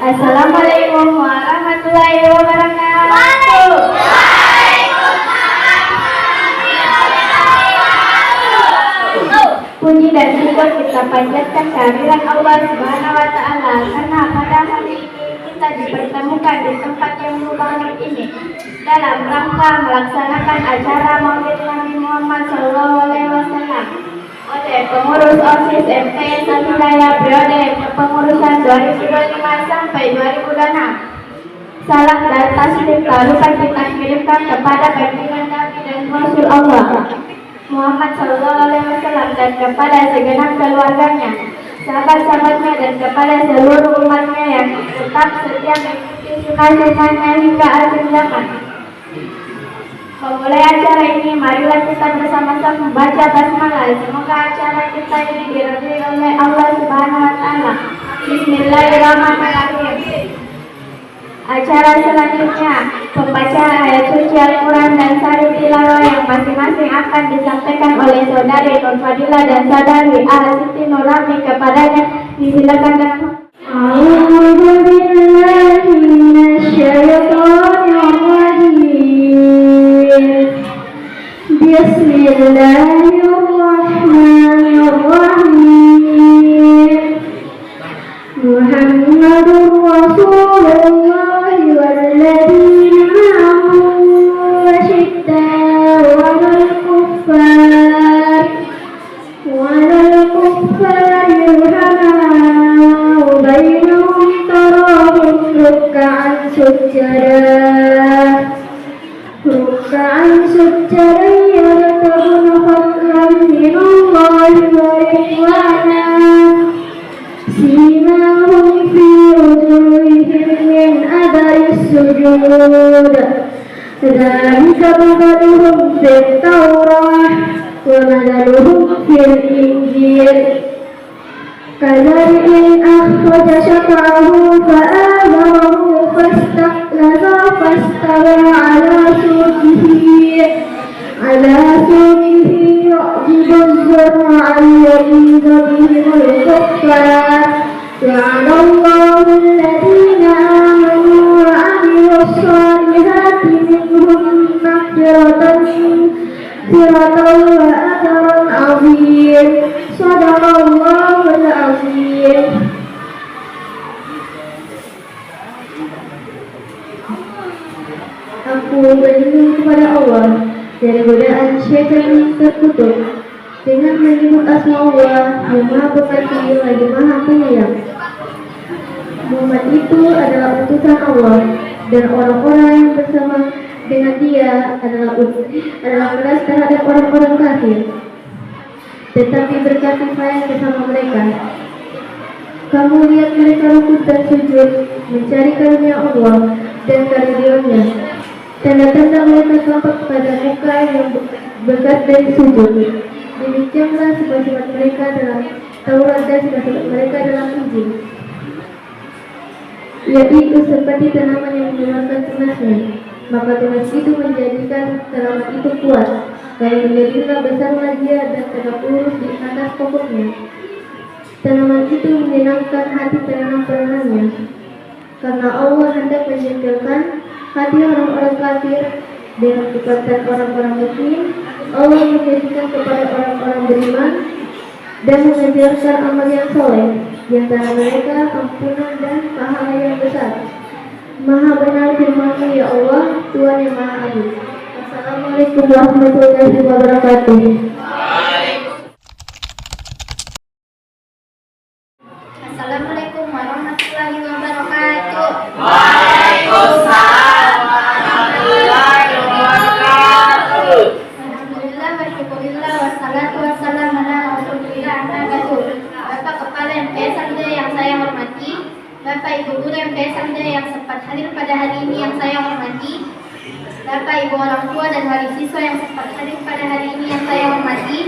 Assalamualaikum warahmatullahi wabarakatuh. Puji dan syukur kita panjatkan kehadiran Allah Subhanahu wa Ta'ala, karena pada hari ini kita dipertemukan di tempat yang mubarak ini dalam rangka melaksanakan acara Maulid Nabi Muhammad SAW oleh pengurus OSIS MTS Wilayah periode kepengurusan 2025 sampai 2026. Salam dan taslim tak lupa kita kirimkan kepada baginda Nabi dan Rasul Allah Muhammad SAW dan kepada segenap keluarganya, sahabat-sahabatnya, dan kepada seluruh umatnya yang tetap setia mengikuti sunnah-sunnahnya hingga akhir zaman. Memulai acara ini, marilah kita bersama-sama membaca basmalah. Semoga acara kita ini diridhoi oleh Allah Subhanahu wa Ta'ala. Bismillahirrahmanirrahim. Acara selanjutnya, pembacaan ayat suci Al-Quran dan sari tilawah yang masing-masing akan disampaikan oleh saudari Nur Fadila dan saudari Siti Nurami kepadanya. Disilakan dengan A'udzu billahi minasyaitonir rajim. Bismillahirrahmanirrahim. Muhammadur Rasulullah walladzina ma'ahu asyidda'u 'alal kuffari ruhama'u bainahum tarahum ruk'an sujjadan yabtaghuna fadlan minallahi wa ridwanan simahum fi wujuhihim min athari sujud dzalika mathaluhum fit Taurah wa mathaluhum fil Injil kadzalika akhraja syat'ahu fa'azarahu fastaghlaza fastawa ala suqihi yu'jibu az-zar'a liyaghiza bihimul kuffar wa'adallahu alladhina amanu wa 'amilus solihati minhum maghfiratan wa ajran 'azim. Shadaqallahul 'azim. Aku berlindung kepada Allah dari godaan syaitan yang terkutuk dengan menyebut asma Allah yang Maha Pengasih lagi Maha Penyayang. Muhammad itu adalah utusan Allah dan orang-orang yang bersama dengan dia adalah keras terhadap orang-orang kafir, tetapi berkasih sayang bersama mereka. Kamu lihat mereka rukuk dan sujud mencari karunia Allah dan karunia-Nya. Tanda-tanda mereka tampak pada muka yang bekas dari sujud. Demikianlah sifat-sifat mereka dalam Taurat dan sifat-sifat mereka dalam Injil, yaitu seperti tanaman yang mengeluarkan tunasnya, maka tunas itu menjadikan tanaman itu kuat, lalu menjadilah besarlah dia dan tegak lurus di atas pokoknya. Tanaman itu menyenangkan hati penanam-penanamnya, karena Allah hendak menjengkelkan hati orang-orang kafir dengan kekuatan orang-orang mukmin. Allah menjadikan kepada orang-orang beriman dan mengajarkan amal yang soleh, di antara mereka ampunan dan pahala yang besar. Maha benar firman-Mu ya Allah, Tuhan yang Maha Adil. Assalamualaikum warahmatullahi wabarakatuh. Assalamualaikum warahmatullahi wabarakatuh. Waalaikumsalam warahmatullahi wabarakatuh. Alhamdulillah wa syukurillah wassalatu wassalamu ala rasulillah amma ba'du. Bapak Kepala MTS Anda yang saya hormati, Bapak Ibu Guru MTS Anda yang sempat hadir pada hari ini yang saya hormati, Bapak Ibu orang tua dan wali siswa yang sempat hadir pada hari ini yang saya hormati,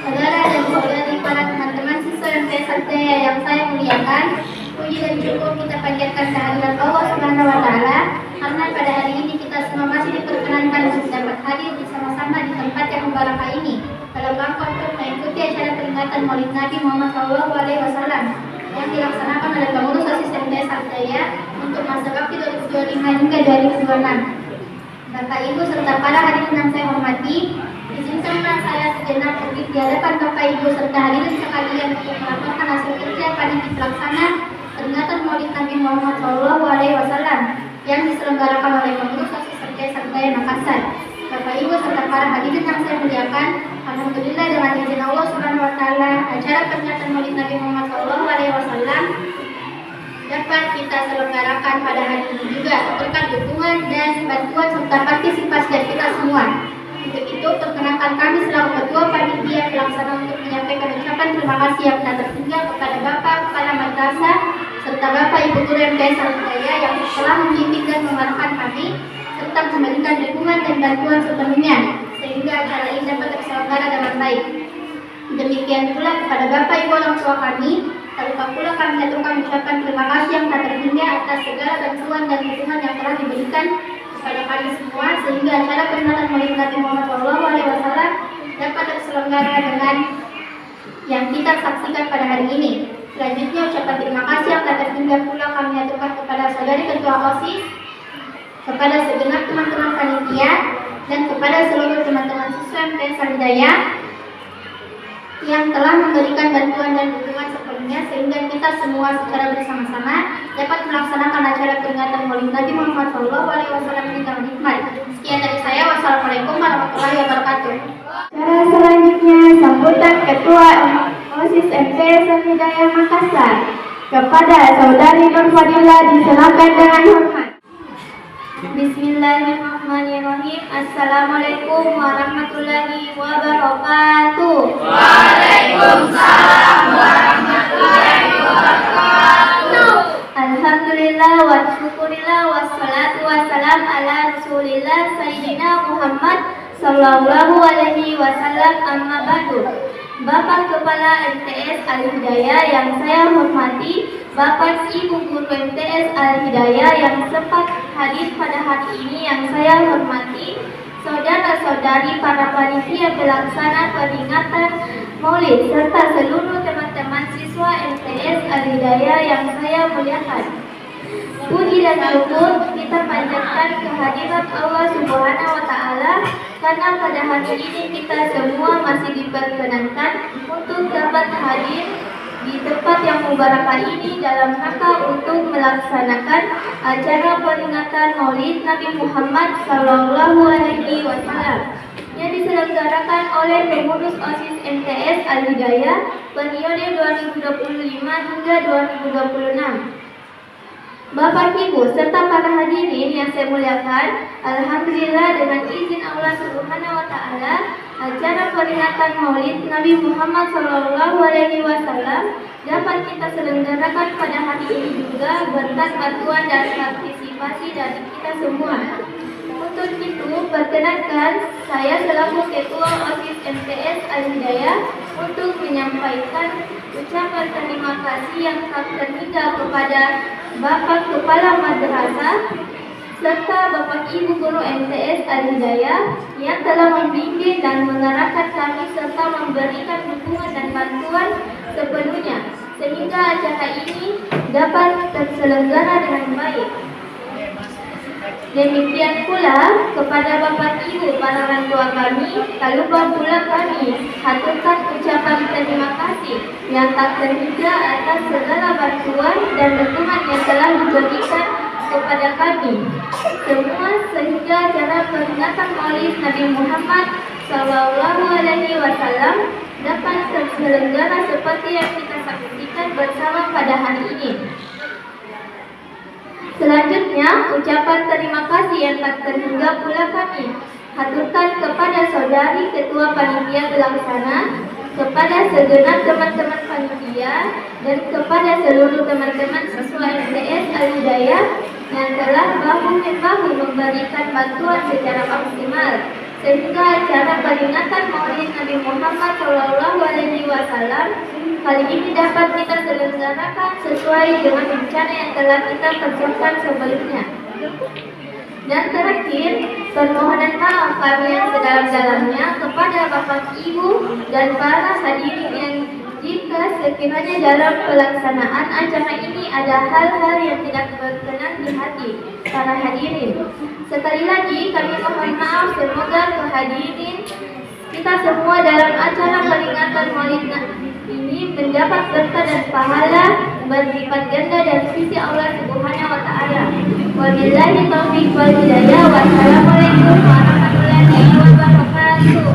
saudara dan saudari para teman-teman siswa MTS Anda yang saya muliakan. Puji dan syukur kita panjatkan kehadirat Allah Subhanahu wa Ta'ala, karena pada hari ini kita semua masih diperkenankan untuk dapat hadir bersama-sama di tempat yang mubarakah ini dalam rangka untuk mengikuti acara peringatan Maulid Nabi Muhammad SAW yang dilaksanakan oleh pengurus OSIS MTS Ardaya untuk masa bakti 2025 hingga 2026. Bapak Ibu serta para hadirin yang saya hormati, izinkanlah saya sejenak berdiri di hadapan Bapak Ibu serta hadirin sekalian untuk melaporkan hasil kerja panitia pelaksana peringatan Maulid Nabi Muhammad SAW yang diselenggarakan oleh pengurus OSIS MTS Ardaya Makassar. Bapak Ibu serta para hadirin yang saya muliakan, alhamdulillah dengan izin Allah Subhanahu wa Ta'ala, acara peringatan Maulid Nabi Muhammad SAW dapat kita selenggarakan pada hari ini juga berkat dukungan dan bantuan serta partisipasi dari kita semua. Untuk itu, perkenankan kami selaku Ketua Panitia Pelaksana untuk menyampaikan ucapan terima kasih yang tak terhingga kepada Bapak Kepala Madrasah serta Bapak Ibu Guru MTS Ardaya yang telah membimbing dan mengarahkan kami serta memberikan dukungan dan bantuan sepenuhnya sehingga acara ini dapat terselenggara dengan baik. Demikian pula kepada Bapak Ibu orang tua kami Tak lupa pula kami aturkan ucapan terima kasih yang tak terhingga atas segala bantuan dan dukungan yang telah diberikan kepada kami semua sehingga acara peringatan Maulid Nabi Muhammad SAW dapat terselenggara dengan yang kita saksikan pada hari ini. Selanjutnya ucapan terima kasih yang tak terhingga pula kami aturkan kepada saudari ketua OSIS, kepada segenap teman-teman panitia, dan kepada seluruh teman-teman siswa MTS Al-Hidayah yang telah memberikan bantuan dan dukungan sepenuhnya sehingga kita semua secara bersama-sama dapat melaksanakan acara peringatan Maulid Nabi Muhammad SAW ini dengan hikmat. Sekian dari saya. Wassalamualaikum warahmatullahi wabarakatuh. Acara selanjutnya sambutan Ketua OSIS MTS Al-Hidayah Makassar. Kepada Saudari Nur Fadila disilakan dengan hormat. Bismillahirrahmanirrahim. Assalamualaikum warahmatullahi wabarakatuh. Waalaikumsalam warahmatullahi wabarakatuh. Alhamdulillah wa syukurillah wassalatu wassalam ala rasulillah Sayyidina Muhammad sallallahu alaihi wasallam, amma ba'du. Bapak Kepala MTS Al-Hidayah yang saya hormati, Bapak Ibu Guru MTS Al-Hidayah yang sempat hadir pada hari ini yang saya hormati, saudara-saudari para panitia pelaksana peringatan Maulid serta seluruh teman-teman siswa MTS Al-Hidayah yang saya muliakan. Puji dan syukur kita panjatkan kehadiran Allah Subhanahu wa Ta'ala karena pada hari ini kita semua masih diperkenankan untuk dapat hadir di tempat yang mubarakah ini dalam rangka untuk melaksanakan acara peringatan Maulid Nabi Muhammad Sallallahu Alaihi Wasallam yang diselenggarakan oleh pengurus OSIS MTS Al-Hidayah periode 2025 hingga 2026. Bapak Ibu serta para hadirin yang saya muliakan, alhamdulillah dengan izin Allah Subhanahu wa Ta'ala, acara peringatan Maulid Nabi Muhammad Sallallahu Alaihi Wasallam dapat kita selenggarakan pada hari ini juga berkat bantuan dan partisipasi dari kita semua. Untuk itu, perkenankan saya selaku Ketua OSIS MTS Al-Hidayah untuk menyampaikan ucapan terima kasih yang tak terhingga kepada Bapak Kepala Madrasah serta Bapak Ibu Guru MTS Al-Hidayah yang telah membimbing dan mengarahkan kami serta memberikan dukungan dan bantuan sepenuhnya sehingga acara ini dapat terselenggara dengan baik. Demikian pula kepada Bapak Ibu para orang tua kami, tak lupa pula kami haturkan ucapan terima kasih yang tak terhingga atas segala bantuan dan dukungan yang telah diberikan kepada kami semua sehingga acara peringatan Maulid Nabi Muhammad Sallallahu Alaihi Wasallam dapat terselenggara seperti yang kita saksikan bersama pada hari ini. Selanjutnya, ucapan terima kasih yang tak terhingga pula kami haturkan kepada saudari Ketua Panitia Pelaksana, kepada segenap teman-teman panitia, dan kepada seluruh teman-teman siswa MTS Al-Hidayah yang telah bahu-membahu memberikan bantuan secara maksimal sehingga acara peringatan Maulid Nabi Muhammad SAW kali ini dapat kita selenggarakan sesuai dengan rencana yang telah kita persiapkan sebelumnya. Dan terakhir, permohonan maaf kami yang sedalam-dalamnya kepada Bapak Ibu dan para hadirin yang jika sekiranya dalam pelaksanaan acara ini ada hal-hal yang tidak berkenan di hati para hadirin. Sekali lagi kami mohon maaf, semoga kehadirin kita semua dalam acara peringatan Maulid ini mendapat berkah dan pahala berlipat ganda dari sisi Allah Subhanahu wa Ta'ala. Wabillahi taufiq wal hidayah. Wassalamualaikum warahmatullahi wabarakatuh.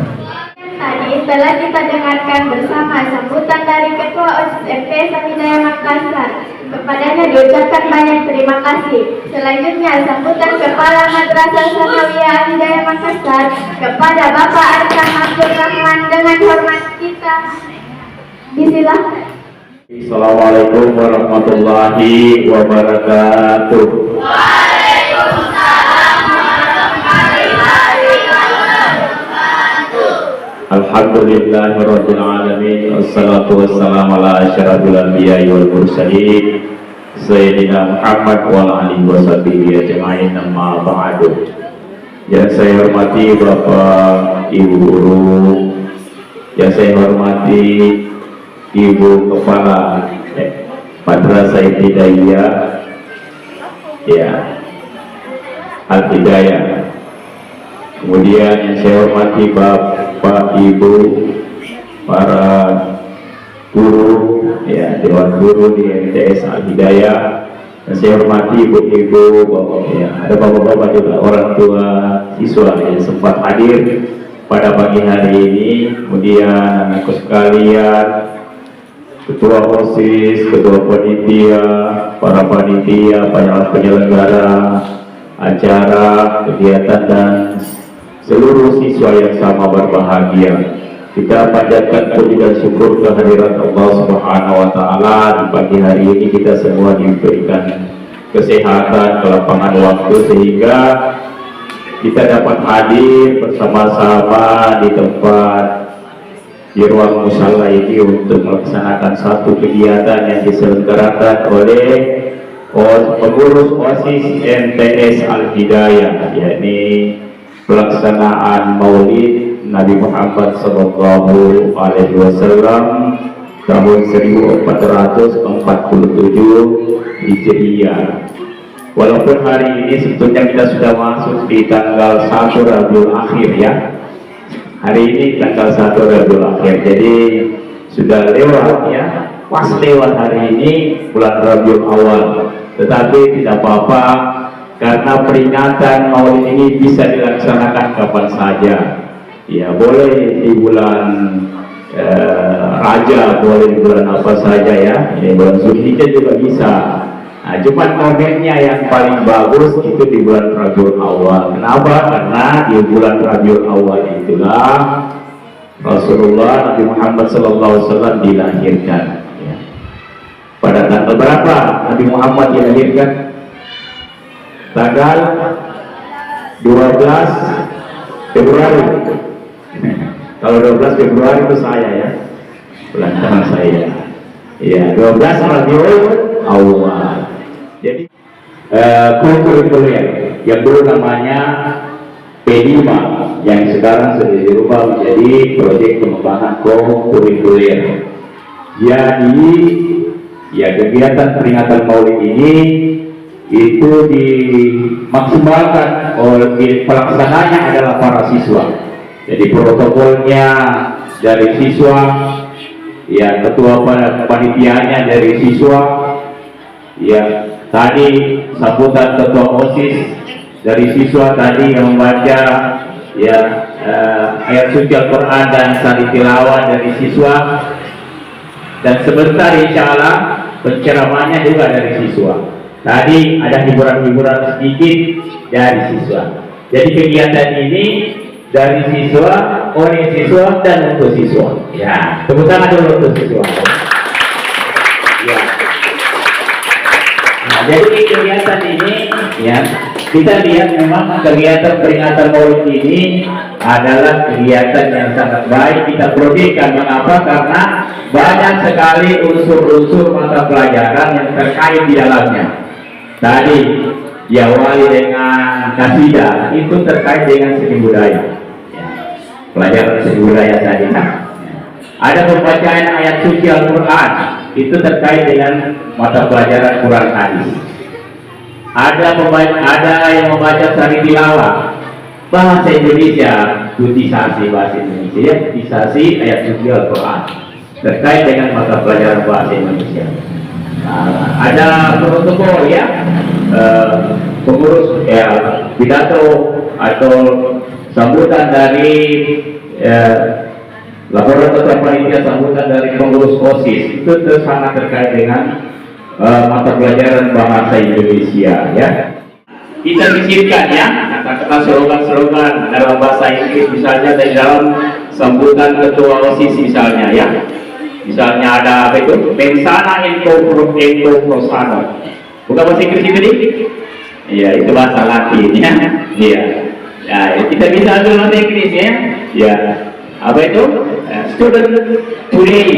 Tadi telah kita dengarkan bersama sambutan dari Ketua OSIS MTS Al-Hidayah Makassar. Kepadanya diucapkan banyak terima kasih. Selanjutnya sambutan Kepala Madrasah Sanawiyah Al-Hidayah Makassar kepada Bapak Arkan Abdul Rahman dengan hormat kita. Bismillah. Assalamualaikum warahmatullahi wabarakatuh. Waalaikumsalam warahmatullahi wabarakatuh. Alhamdulillahirabbil alamin alamin. Wassalatu wassalamu ala asyrafil anbiya'i wal mursalin Sayyidina Muhammad wa ala alihi washabihi ajma'in, amma ba'du. Yang saya hormati Bapak Ibu guru, yang saya hormati Ibu Kepala Madrasah Ibtidaiyah ya Al-Hidayah. Kemudian yang saya hormati Bapak Ibu para guru ya, dewan guru di MTS Al-Hidayah, dan saya hormati ibu-ibu, ya, ada bapak-bapak juga, orang tua siswa yang sempat hadir pada pagi hari ini. Kemudian anakku sekalian, ketua OSIS, ketua panitia, para panitia, para penyelenggara acara, kegiatan, dan seluruh siswa yang sama berbahagia. Kita panjatkan puji dan syukur kehadirat Allah Subhanahu wa Ta'ala. Di pagi hari ini kita semua diberikan kesehatan, kelapangan waktu, sehingga kita dapat hadir bersama-sama di tempat, di ruang musala ini untuk melaksanakan satu kegiatan yang diselenggarakan oleh pengurus OSIS MTS Al-Hidayah, yakni pelaksanaan Maulid Nabi Muhammad Sallallahu Alaihi Wasallam tahun 1447 Hijriah. Walaupun hari ini sebetulnya kita sudah masuk di tanggal 1 Rabiul Akhir ya. Hari ini tanggal 1 Rabiul Akhir, jadi sudah lewat ya, pas lewat hari ini bulan Rabiul Awal. Tetapi tidak apa-apa, karena peringatan Maulid ini bisa dilaksanakan kapan saja. Ya, boleh di bulan Raja, boleh di bulan apa saja ya. Ini bulan Zulhijjah juga bisa. Nah, cuman momennya yang paling bagus itu di bulan Rabiul Awal. Kenapa? Karena di bulan Rabiul Awal itulah Rasulullah Nabi Muhammad SAW dilahirkan. Ya. Pada tanggal berapa Nabi Muhammad dilahirkan? Tanggal 12 Februari. Kalau 12 Februari itu saya ya, ulang tahun saya. Ya, 12 Rabiul Awal. Jadi kurikuler yang dulu namanya P5, yang sekarang sudah dirubah menjadi proyek pengembangan kurikuler. Jadi ya, kegiatan peringatan Maulid ini itu dimaksimalkan oleh pelaksananya adalah para siswa. Jadi protokolnya dari siswa, ya ketua panitianya dari siswa, ya tadi sambutan ketua OSIS dari siswa tadi yang membaca ya ayat suci Al-Quran dan sari tilawah dari siswa, dan sebentar insya Allah penceramahnya juga dari siswa. Tadi ada hiburan-hiburan sedikit dari siswa. Jadi kegiatan ini dari siswa, oleh siswa, dan untuk siswa. Ya, tepuk tangan dulu untuk siswa. Ya. Nah, jadi kegiatan ini, ya, kita lihat memang kegiatan peringatan Maulid ini adalah kegiatan yang sangat baik. Kita proyekkan. Mengapa? Karena banyak sekali unsur-unsur mata pelajaran yang terkait di dalamnya. Tadi diawali dengan kasidah, itu terkait dengan seni budaya. Pelajaran seni budaya tadi. Ada pembacaan ayat suci Al-Quran, itu terkait dengan mata pelajaran Quran hadis. Ada yang membaca sari tilawah, bahasa Indonesia, tutisasi bahasa Indonesia, ya, tutisasi ayat suci Al-Quran terkait dengan mata pelajaran bahasa Indonesia. Ada protokol ya, pengurus ya, pidato atau sambutan dari laporan ketua panitia, sambutan dari pengurus OSIS, itu sangat terkait dengan mata pelajaran bahasa Indonesia ya. Kita sisipkan ya kata-kata slogan-slogan dalam bahasa Inggris, misalnya dari dalam sambutan ketua OSIS misalnya ya. Misalnya ada apa itu? Mensana ento prosano. Bukan bahasa Inggris itu nih? Iya, itu bahasa Latin ya. Iya. Ya, kita bisa ambil bahasa Inggris ya. Ya. Apa itu? student today,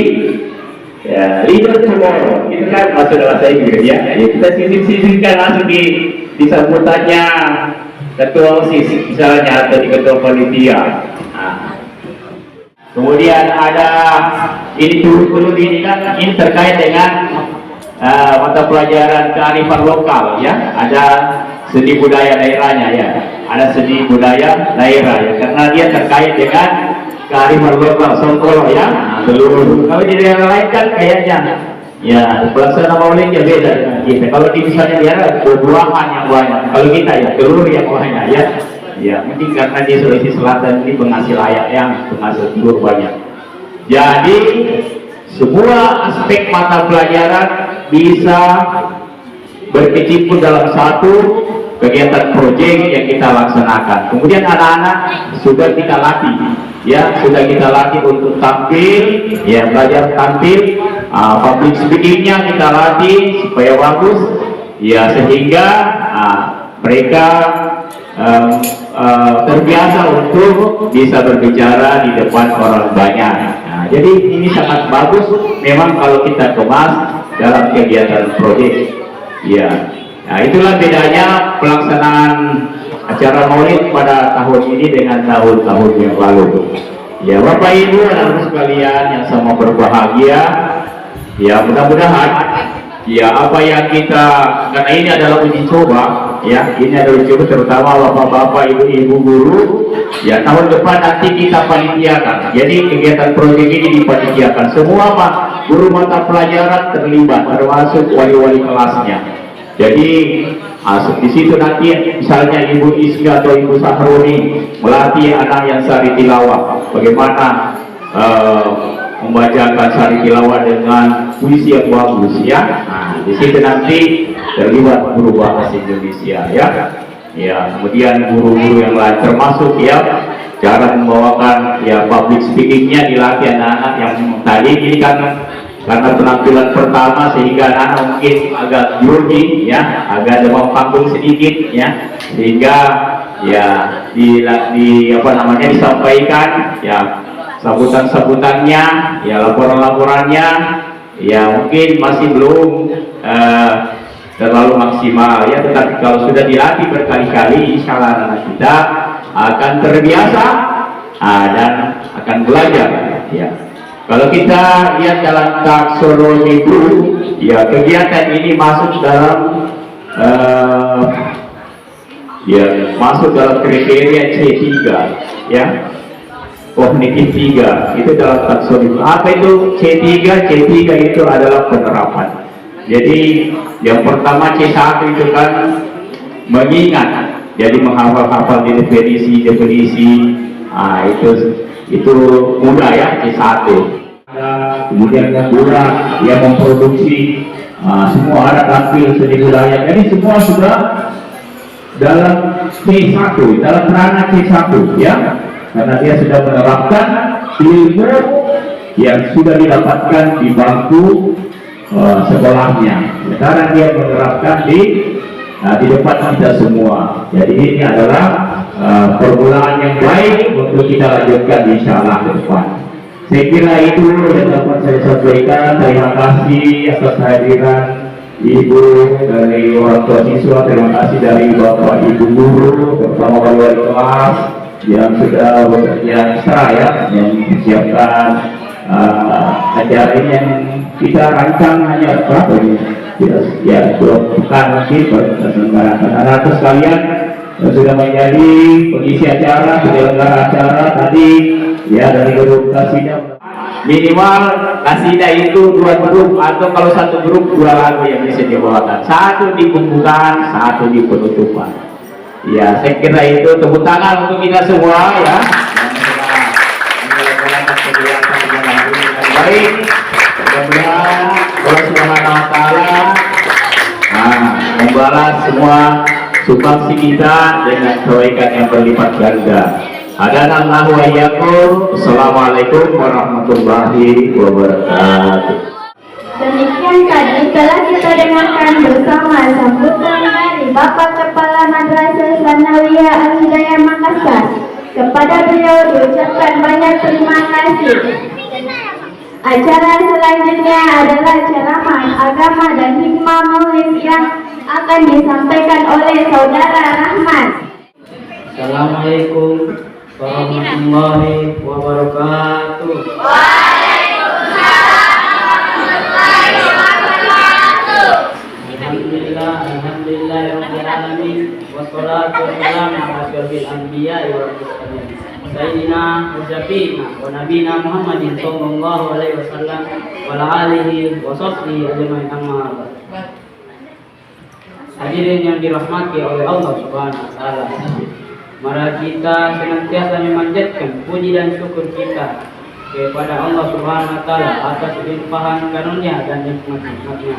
ya, leader tomorrow, itu kan masuk dalam bahasa Inggris ya. Jadi kita sisihkan langsung di sambutannya ketua OSIS misalnya atau di ketua panitia. Nah, kemudian ada ini kurikulum ini kan ini terkait dengan mata pelajaran kearifan lokal ya. Ada seni budaya daerahnya ya. Ada seni budaya daerah ya, karena dia terkait dengan kearifan lokal Songkolo ya. Nah, seluruh kalau di daerah lain kan kayaknya ya pelaksanaan maulidnya beda dengan kita. Kalau di misalnya daerah buah-buahan yang banyak, kalau kita ya telur yang banyak ya. Ya mungkin karena di Sulawesi Selatan ini penghasil ayam, penghasil telur banyak. Jadi semua aspek mata pelajaran bisa berkecimpung dalam satu kegiatan proyek yang kita laksanakan. Kemudian anak-anak sudah kita latih, ya sudah kita latih untuk tampil, ya belajar tampil, public speakingnya kita latih supaya bagus, ya sehingga mereka terbiasa untuk bisa berbicara di depan orang banyak. Nah, jadi ini sangat bagus memang kalau kita kemas dalam kegiatan proyek. Ya, nah itulah bedanya pelaksanaan acara Maulid pada tahun ini dengan tahun-tahun yang lalu. Ya, Bapak Ibu anak sekalian yang sama berbahagia, ya mudah-mudahan ya apa yang kita, karena ini adalah uji coba ya, ini adalah uji coba terutama bapak-bapak, ibu-ibu guru ya, tahun depan nanti kita panitiakan. Jadi kegiatan proyek ini dipanitiakan semua Pak guru mata pelajaran terlibat termasuk wali-wali kelasnya. Jadi di situ nanti misalnya Ibu Isga atau Ibu Sahroni melatih anak yang sari tilawah bagaimana membacakan sari tilawah dengan puisi yang bagus ya. Nah, di situ nanti terlibat guru bahasa Indonesia ya. Ya, kemudian guru-guru yang lain termasuk ya cara membawakan ya public speakingnya dilatih anak-anak yang tadi ini karena penampilan pertama sehingga anak-anak mungkin agak grogi ya, agak demam panggung sedikit ya, sehingga ya di apa namanya disampaikan ya sambutan-sambutannya ya laporan-laporannya ya mungkin masih belum terlalu maksimal ya, tetapi kalau sudah dilatih berkali-kali insya Allah anak kita akan terbiasa dan akan belajar ya. Kalau kita lihat dalam taksonomi itu ya kegiatan ini masuk dalam ya masuk dalam kriteria C3 ya, kognitif 3 itu dalam taksonomi. Apa itu C3? C3 itu adalah penerapan. Jadi yang pertama C1 itu kan mengingat, jadi menghafal-hafal definisi. Nah, itu mudah ya C1. Kemudian kedua yang memproduksi semua ada tampil seni budaya. Jadi semua sudah dalam C1, dalam ranah C1 ya, karena dia sudah menerapkan ilmu yang sudah didapatkan di bangku sekolahnya. Sekarang dia menerapkan di depan kita semua. Jadi ini adalah permulaan yang baik untuk kita lanjutkan insya Allah ke depan. Saya kira itu yang dapat saya sampaikan. Terima kasih atas kehadiran Ibu dari orang tua siswa, terima kasih dari Bapak Ibu guru, terutama wali kelas yang sudah bekerja ekstra ya, yang mempersiapkan acara ini yang kita rancang hanya berapa ini? Ya, 2 pekan mungkin berselenggarakan. Anak-anak sekalian yang sudah menjadi pengisi acara, penyelenggara acara tadi ya, dari edukasinya minimal kasidah itu 2 grup atau kalau 1 grup 2 lagu yang bisa dibawakan, 1 di pembukaan, 1 di penutupan. Ya, saya kira itu tepuk tangan untuk kita semua ya. Baik, mudah-mudahan Allah Subhanahu wa Ta'ala membalas semua sumbangsi kita dengan kebaikan yang berlipat ganda. Hadanallahu wa iyyakum. Assalamualaikum warahmatullahi wabarakatuh. Demikian tadi telah kita dengarkan bersama sambutan dari Bapak Kepala Madrasah Sanawiyah Al Hidayah Makassar. Kepada beliau diucapkan banyak terima kasih. Acara selanjutnya adalah ceramah agama dan hikmah maulid yang akan disampaikan oleh Saudara Rahman. Assalamualaikum warahmatullahi wabarakatuh. Alhamdulillahirrahmanirrahim. Wassalatu wassalamu ala asyrofil anbiya'i wal mursalin Sayyidina wa syafi'ina wa nabiyina Muhammadin sallallahu alaihi wasallam wa ala alihi wa sahbihi ajma'in, amma ba'd. Hadirin yang dirahmati oleh Allah Subhanahu wa taala. Mari kita senantiasa memanjatkan puji dan syukur kita kepada Allah Subhanahu wa taala atas limpahan karunia dan nikmat-nikmatnya.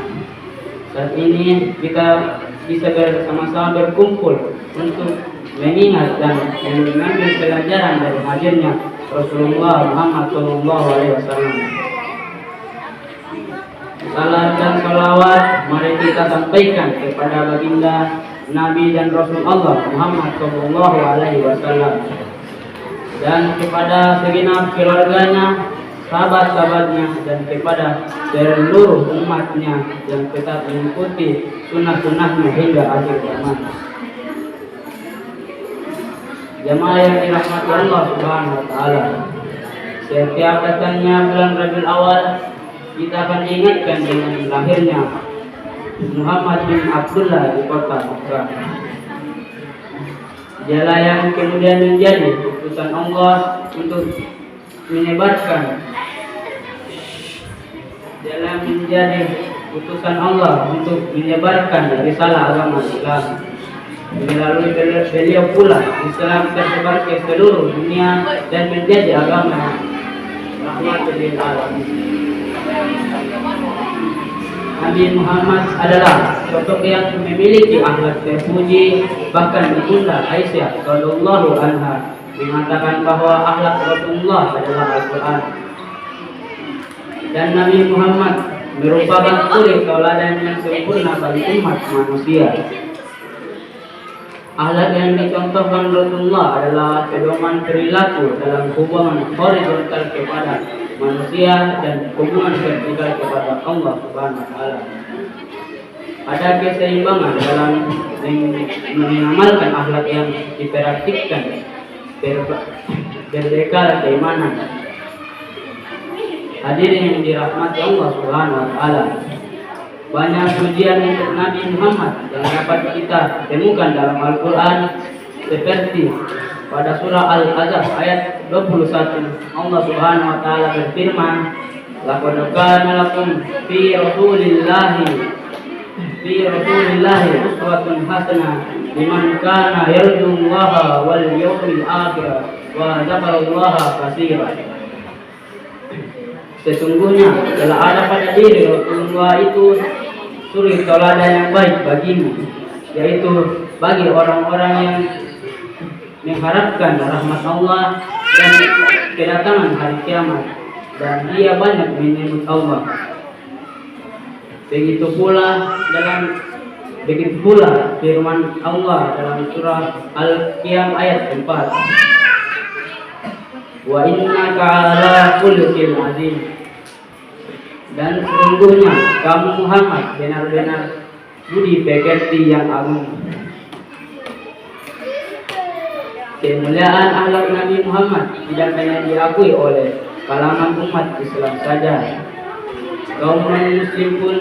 Saat ini kita bisa bersama-sama berkumpul untuk mengingat dan mengambil pelajaran dari hadirnya Rasulullah Muhammad SAW. Salam dan salawat mari kita sampaikan kepada baginda Nabi dan Rasul Allah Muhammad SAW dan kepada segenap keluarganya, sahabat-sahabatnya, dan kepada seluruh umatnya yang tetap mengikuti sunnah-sunnahnya hingga akhir zaman. Jamaah yang dirahmati Allah Subhanahu wa taala, setiap datangnya bulan Rabiul Awal kita akan diingatkan dengan lahirnya Muhammad bin Abdullah di kota Makkah. Dialah yang kemudian menjadi utusan Allah untuk menyebarkan risalah agama Islam. Melalui beliau pula Islam tersebar ke seluruh dunia dan menjadi agama rahmatul lil alamin. Nabi Muhammad adalah sosok yang memiliki akhlak terpuji. Bahkan Ibunda Aisyah radhiyallahu anha mengatakan bahwa akhlak Rasulullah adalah Al-Quran. Dan Nabi Muhammad merupakan suri tauladan yang sempurna bagi umat manusia. Akhlak yang dicontohkan Rasulullah adalah pedoman perilaku dalam hubungan horizontal kepada manusia dan hubungan vertikal kepada Allah Subhanahu wa taala. Ada keseimbangan dalam mengamalkan akhlak yang dipraktikkan berbekal keimanan. Hadirin yang dirahmati Allah Subhanahu wa taala, banyak pujian untuk Nabi Muhammad yang dapat kita temukan dalam Al-Quran, seperti pada surah Al-Ahzab ayat 21 Allah Subhanahu wa taala berfirman, laqad kana lakum fi rasulillahi uswatun hasanah liman kana yarjullaha wal yawmil akhir wa dzakarallaha katsiran. Sesungguhnya telah ada pada diri Rasulullah itu suri tauladan yang baik bagimu, yaitu bagi orang-orang yang mengharapkan rahmat Allah dan kedatangan hari kiamat, dan dia banyak menyebut Allah. Begitu pula firman Allah dalam surah Al-Qiyam ayat 4, wa innaka ala khuluqin azim. Dan sesungguhnya kamu Muhammad benar-benar budi pekerti yang agung. Kemuliaan akhlak Nabi Muhammad tidak hanya diakui oleh kalangan umat Islam saja. Kaum muslim pun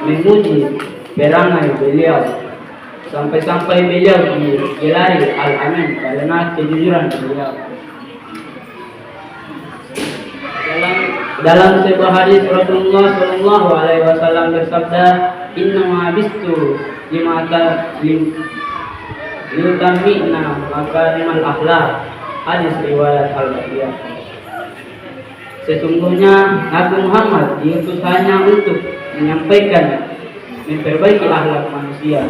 memuji perangai beliau, sampai-sampai beliau digelari Al-Amin karena kejujuran beliau. Dalam sebuah hadis Rasulullah Shallallahu Alaihi Wasallam bersabda, Inna ma'abistu liutamina makarimal akhlak. Hadis riwayat Al-Bukhari. Sesungguhnya Nabi Muhammad diutus hanya untuk menyampaikan, memperbaiki akhlak manusia.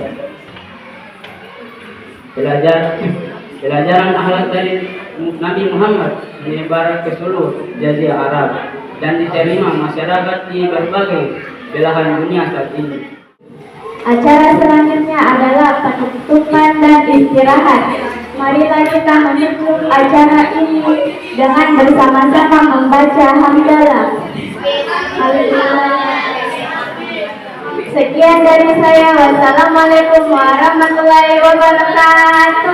Pelajaran akhlak dari Nabi Muhammad menyebar ke seluruh jazirah Arab dan diterima masyarakat di berbagai belahan dunia saat ini. Acara selanjutnya adalah penutupan dan istirahat. Marilah kita menutup acara ini dengan bersama-sama membaca hamdalah. Sekian dari saya. Wassalamualaikum warahmatullahi wabarakatuh.